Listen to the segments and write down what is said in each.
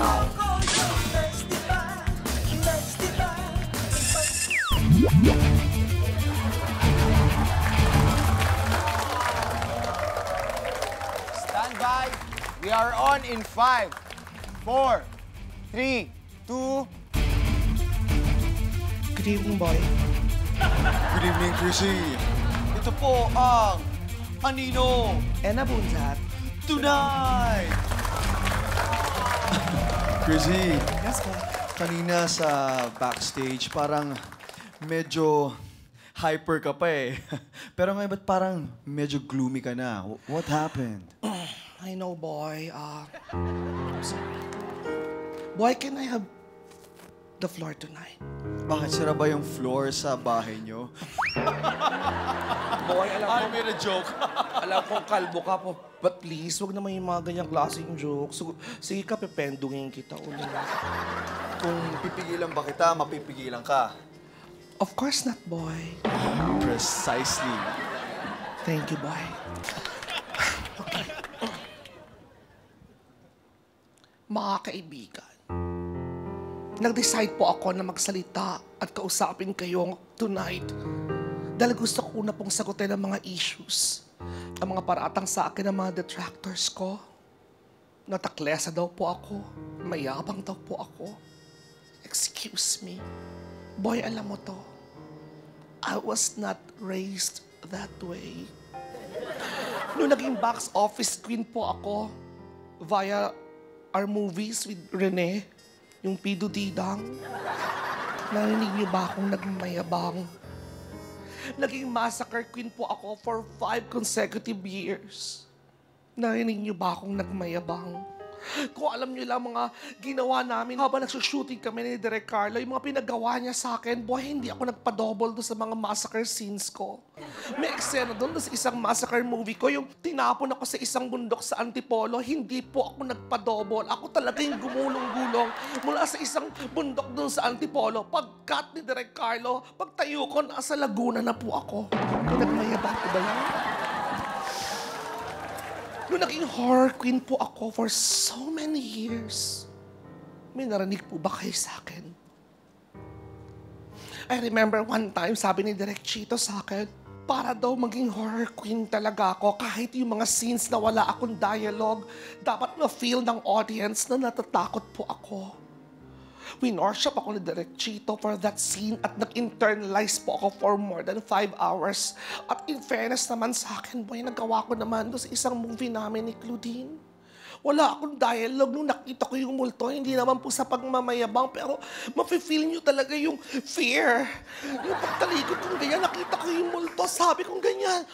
Stand by. We are on in 5, 4, 3, 2. Good evening, boy. Good evening, Chrissy. Ito po ang Anino And Abunzat. Tonight! Chrissy, Yes, po. kanina sa backstage, parang medyo hyper ka pa eh. Pero ngayon, ba't parang medyo gloomy ka na? What happened? I know, boy. I'm sorry. Boy, can I have the floor tonight? Bakit sira ba yung floor sa bahay nyo? Boy, alam I ko, made a joke. alam kong kalbo ka po. But please, wag naman yung mga ganyang klaseng jokes. Sige ka, pependungin kita ulit. Kung pipigilan ba kita, mapipigilan ka. Of course not, boy. Precisely. Thank you, boy. Okay. Mga kaibigan, nag-decide po ako na magsalita at kausapin kayo tonight dahil gusto ko na pong sagutin ang mga issues, ang mga paratang sa akin ng mga detractors ko. Nataklesa daw po ako, mayabang daw po ako. Excuse me. Boy, alam mo to, I was not raised that way. Noong naging box office queen po ako via our movies with Rene, yung Pido Didang, narinig niyo ba akong nagmayabang? Naging massacre queen po ako for 5 consecutive years. Narinig niyo ba akong nagmayabang? Kung alam niyo lang mga ginawa namin habang nagsushooting kami ni Direk Carlo, yung mga pinagawa niya sa akin, boy, hindi ako nagpa-double doon sa mga massacre scenes ko. May eksena doon sa isang massacre movie ko, yung tinapon ako sa isang bundok sa Antipolo, hindi po ako nagpa-double. Ako talaga yung gumulong-gulong mula sa isang bundok doon sa Antipolo. Pag-cut ni Direk Carlo, pagtayo ko, nasa Laguna na po ako. Nagmayabang ko ba yan? Noong naging horror queen po ako for so many years, may narinig po ba kayo sa akin? I remember one time, sabi ni Direk Chito sa akin, para daw maging horror queen talaga ako, kahit yung mga scenes na wala akong dialogue, dapat ma-feel ng audience na natatakot po ako. Winorship ako ni Direk Chito for that scene at nag-internalize po ako for more than 5 hours. At in fairness naman sa akin, boy, nagawa ko naman doon sa isang movie namin ni Claudine. Wala akong dialogue nung nakita ko yung multo. Hindi naman po sa pagmamayabang, pero mafe-feel nyo talaga yung fear. Yung pagtalikod kong ganyan, nakita ko yung multo, sabi kong ganyan.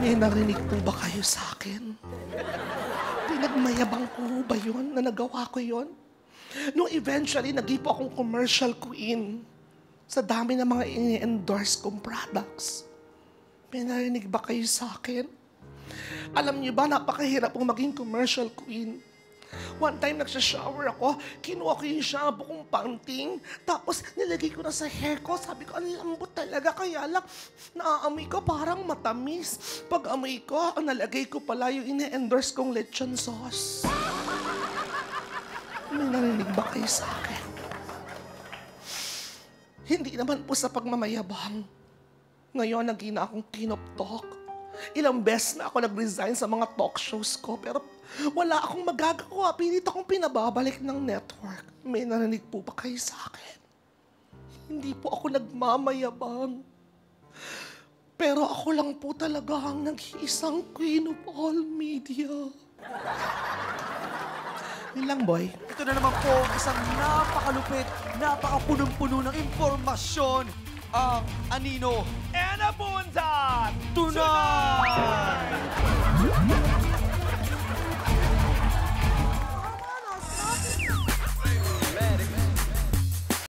May narinig po ba kayo sa akin? Pinagmayabang ko ba yun na nagawa ko yun? Nung eventually, naging po akong commercial queen sa dami ng mga ini-endorse kong products. May narinig ba kayo sa akin? Alam niyo ba, napakahirap pong maging commercial queen. One time, nagsha-shower ako, kinuha ko yung shampoo kong panting, tapos nilagay ko na sa hair ko. Sabi ko, ang lambot talaga, kaya lang naaamoy ko parang matamis. Pag amoy ko, ang nalagay ko pala yung ine-endorse kong lechon sauce. May narinig ba kayo sa akin? Hindi naman po sa pagmamayabang. Ngayon, naging na akong king of talk. Ilang beses na ako nag-resign sa mga talk shows ko, pero wala akong magagawa. Pilit akong pinababalik ng network. May narinig po ba kayo sa akin? Hindi po ako nagmamayabang. Pero ako lang po talaga ang nag-iisang queen of all media. Yun lang, boy. Ito na naman po, isang napakalupit, napakapunong-puno ng impormasyon, ang Anino and Abunzat Tonight!